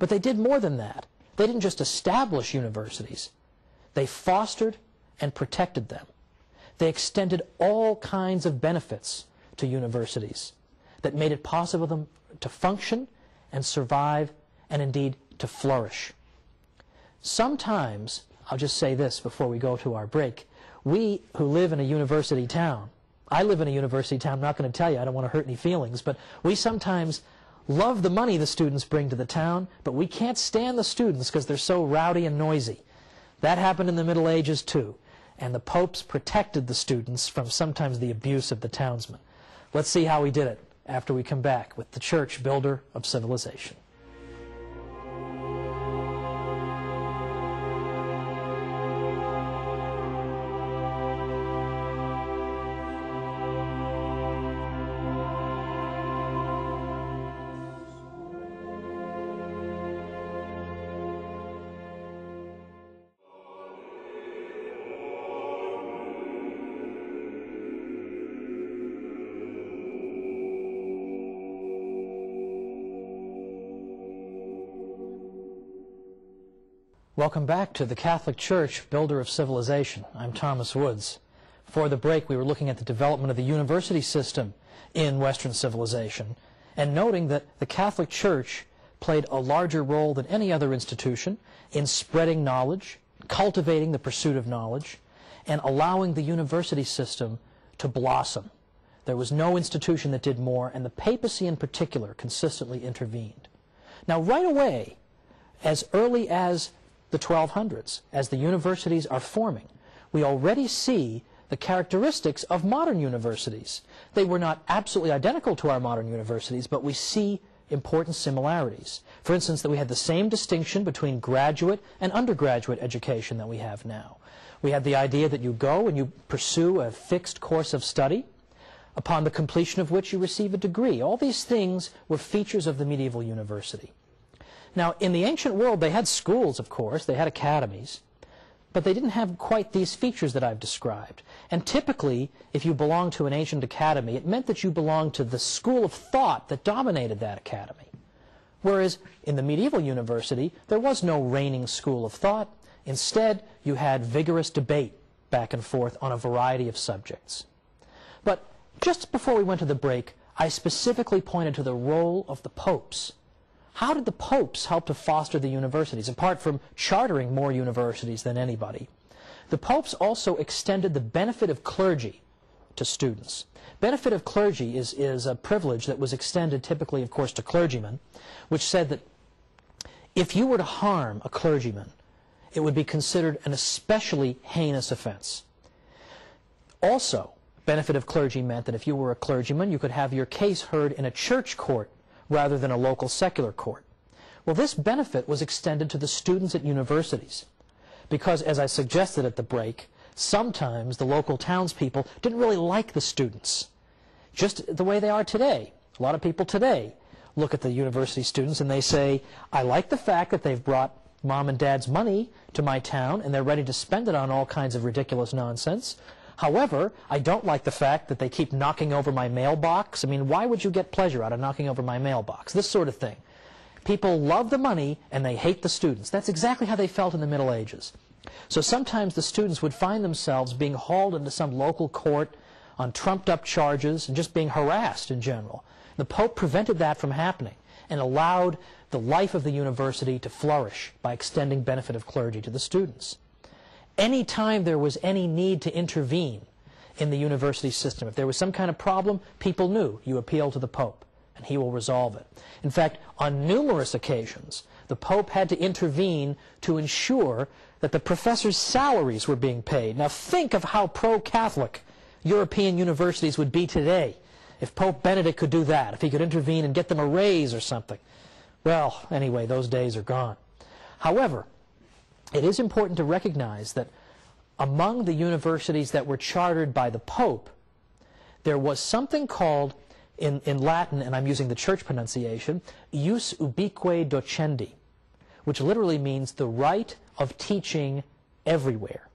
But they did more than that. They didn't just establish universities. They fostered and protected them. They extended all kinds of benefits to universities that made it possible for them to function and survive and indeed to flourish. Sometimes, I'll just say this before we go to our break, we who live in a university town, I live in a university town, I'm not going to tell you, I don't want to hurt any feelings, but we sometimes love the money the students bring to the town, but we can't stand the students because they're so rowdy and noisy. That happened in the Middle Ages too, and the popes protected the students from sometimes the abuse of the townsmen. Let's see how he did it after we come back with the church builder of civilization. Welcome back to the Catholic Church, Builder of Civilization. I'm Thomas Woods. Before the break, we were looking at the development of the university system in Western civilization and noting that the Catholic Church played a larger role than any other institution in spreading knowledge, cultivating the pursuit of knowledge, and allowing the university system to blossom. There was no institution that did more, and the papacy in particular consistently intervened. Now, right away, as early as the 1200s, as the universities are forming, we already see the characteristics of modern universities. They were not absolutely identical to our modern universities, but we see important similarities. For instance, that we had the same distinction between graduate and undergraduate education that we have now. We had the idea that you go and you pursue a fixed course of study, upon the completion of which you receive a degree. All these things were features of the medieval university. Now, in the ancient world, they had schools, of course, they had academies, but they didn't have quite these features that I've described. And typically, if you belonged to an ancient academy, it meant that you belonged to the school of thought that dominated that academy. Whereas in the medieval university, there was no reigning school of thought. Instead, you had vigorous debate back and forth on a variety of subjects. But just before we went to the break, I specifically pointed to the role of the popes. How did the popes help to foster the universities, apart from chartering more universities than anybody? The popes also extended the benefit of clergy to students. Benefit of clergy is a privilege that was extended typically, of course, to clergymen, which said that if you were to harm a clergyman, it would be considered an especially heinous offense. Also, benefit of clergy meant that if you were a clergyman, you could have your case heard in a church court rather than a local secular court. Well, this benefit was extended to the students at universities because, as I suggested at the break, sometimes the local townspeople didn't really like the students, just the way they are today. A lot of people today look at the university students and they say, I like the fact that they've brought mom and dad's money to my town and they're ready to spend it on all kinds of ridiculous nonsense. However, I don't like the fact that they keep knocking over my mailbox. I mean, why would you get pleasure out of knocking over my mailbox? This sort of thing. People love the money and they hate the students. That's exactly how they felt in the Middle Ages. So sometimes the students would find themselves being hauled into some local court on trumped-up charges and just being harassed in general. The Pope prevented that from happening and allowed the life of the university to flourish by extending benefit of clergy to the students. Any time there was any need to intervene in the university system, if there was some kind of problem, people knew you appeal to the Pope and he will resolve it. In fact, on numerous occasions, the Pope had to intervene to ensure that the professors' salaries were being paid. Now think of how pro-Catholic European universities would be today if Pope Benedict could do that, if he could intervene and get them a raise or something. Well, anyway, those days are gone. However, it is important to recognize that among the universities that were chartered by the Pope, there was something called, in Latin, and I'm using the church pronunciation, ius ubique docendi, which literally means the right of teaching everywhere.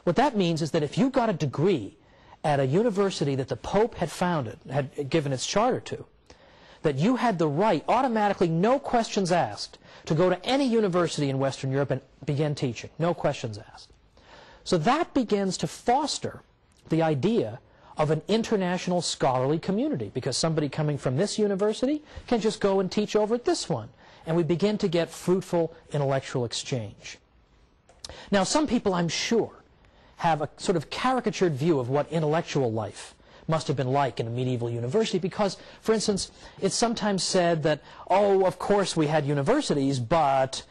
What that means is that if you got a degree at a university that the Pope had founded, had given its charter to, that you had the right, automatically, no questions asked, to go to any university in Western Europe and begin teaching, no questions asked. So that begins to foster the idea of an international scholarly community, because somebody coming from this university can just go and teach over at this one, and we begin to get fruitful intellectual exchange. Now, some people, I'm sure, have a sort of caricatured view of what intellectual life must have been like in a medieval university, because, for instance, it's sometimes said that, oh, of course we had universities, but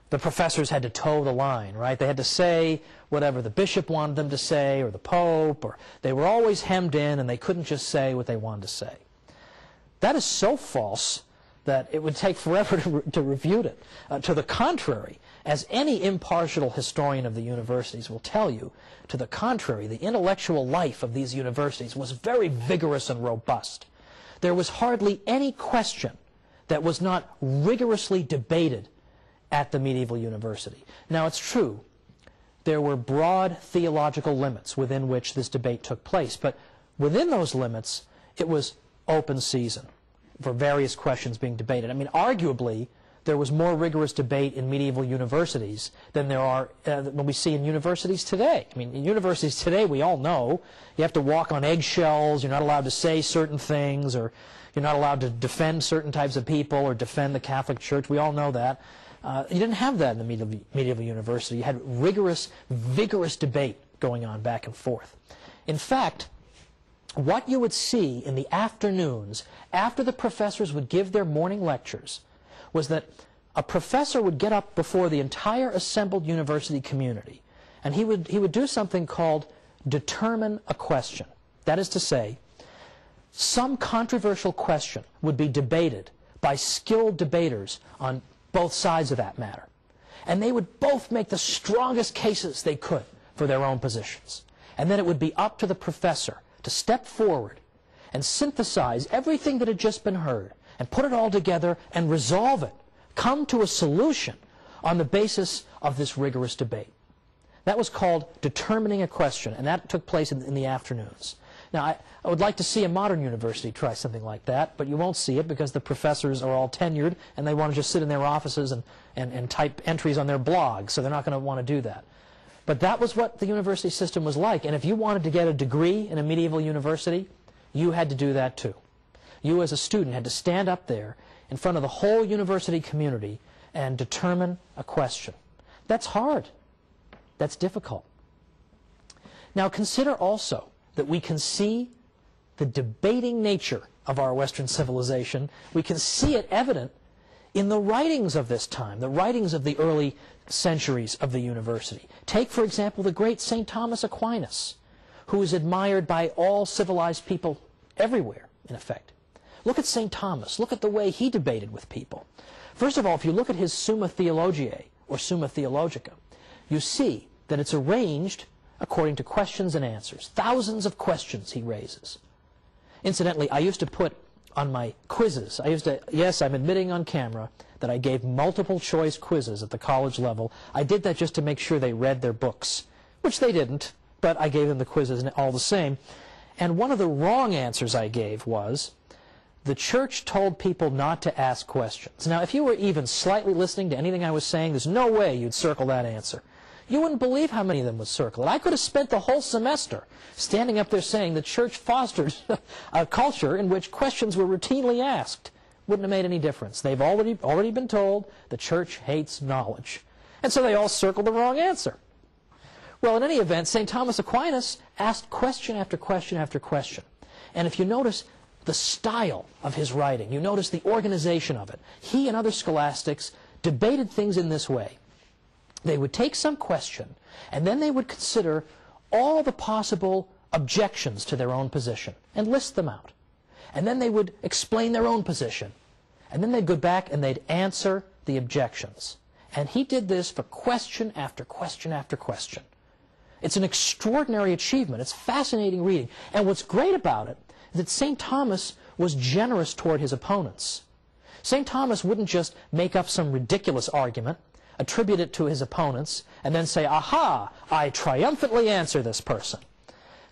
the professors had to toe the line, right? They had to say whatever the bishop wanted them to say, or the pope, or they were always hemmed in, and they couldn't just say what they wanted to say. That is so false that it would take forever to refute it. To the contrary, as any impartial historian of the universities will tell you, to the contrary, the intellectual life of these universities was very vigorous and robust. There was hardly any question that was not rigorously debated at the medieval university. Now, it's true, there were broad theological limits within which this debate took place, but within those limits, it was open season for various questions being debated. I mean, arguably, there was more rigorous debate in medieval universities than there are when we see in universities today. I mean, in universities today, we all know you have to walk on eggshells, you're not allowed to say certain things, or you're not allowed to defend certain types of people or defend the Catholic Church. We all know that. You didn't have that in the medieval university. You had rigorous, vigorous debate going on back and forth. In fact, what you would see in the afternoons after the professors would give their morning lectures was that a professor would get up before the entire assembled university community, and he would do something called determine a question. That is to say, some controversial question would be debated by skilled debaters on both sides of that matter. And they would both make the strongest cases they could for their own positions. And then it would be up to the professor to step forward and synthesize everything that had just been heard and put it all together and resolve it, come to a solution on the basis of this rigorous debate. That was called determining a question, and that took place in the afternoons. Now, I would like to see a modern university try something like that, but you won't see it because the professors are all tenured and they want to just sit in their offices and type entries on their blog, so they're not going to want to do that. But that was what the university system was like, and if you wanted to get a degree in a medieval university, you had to do that too. You as a student had to stand up there in front of the whole university community and determine a question. That's hard. That's difficult. Now consider also that we can see the debating nature of our Western civilization. We can see it evident in the writings of this time, the writings of the early centuries of the university. Take, for example, the great St. Thomas Aquinas, who is admired by all civilized people everywhere, in effect. Look at St. Thomas. Look at the way he debated with people. First of all, if you look at his Summa Theologiae, or Summa Theologica, you see that it's arranged according to questions and answers. Thousands of questions he raises. Incidentally, I used to put on my quizzes, yes, I'm admitting on camera that I gave multiple choice quizzes at the college level. I did that just to make sure they read their books, which they didn't, but I gave them the quizzes all the same. And one of the wrong answers I gave was, the church told people not to ask questions. Now, if you were even slightly listening to anything I was saying, there's no way you'd circle that answer. You wouldn't believe how many of them would circle it. I could have spent the whole semester standing up there saying the church fostered a culture in which questions were routinely asked. Wouldn't have made any difference. They've already been told the church hates knowledge. And so they all circled the wrong answer. Well, in any event, St. Thomas Aquinas asked question after question after question. And if you notice the style of his writing, you notice the organization of it, he and other scholastics debated things in this way. They would take some question, and then they would consider all the possible objections to their own position and list them out. And then they would explain their own position. And then they'd go back and they'd answer the objections. And he did this for question after question after question. It's an extraordinary achievement. It's fascinating reading. And what's great about it is that St. Thomas was generous toward his opponents. St. Thomas wouldn't just make up some ridiculous argument, attribute it to his opponents, and then say, aha, I triumphantly answer this person.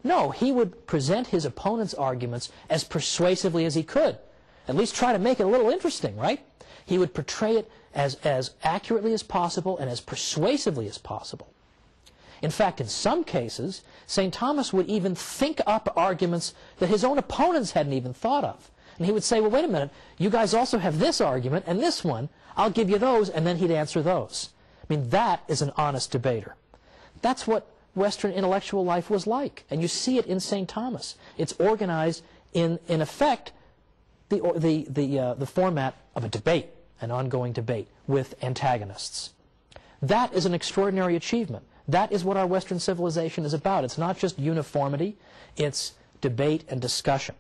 No, he would present his opponent's arguments as persuasively as he could. At least try to make it a little interesting, right? He would portray it as accurately as possible and as persuasively as possible. In fact, in some cases, St. Thomas would even think up arguments that his own opponents hadn't even thought of. And he would say, well, wait a minute, you guys also have this argument and this one. I'll give you those, and then he'd answer those. I mean, that is an honest debater. That's what Western intellectual life was like. And you see it in St. Thomas. It's organized in effect, the format of a debate, an ongoing debate with antagonists. That is an extraordinary achievement. That is what our Western civilization is about. It's not just uniformity, it's debate and discussion.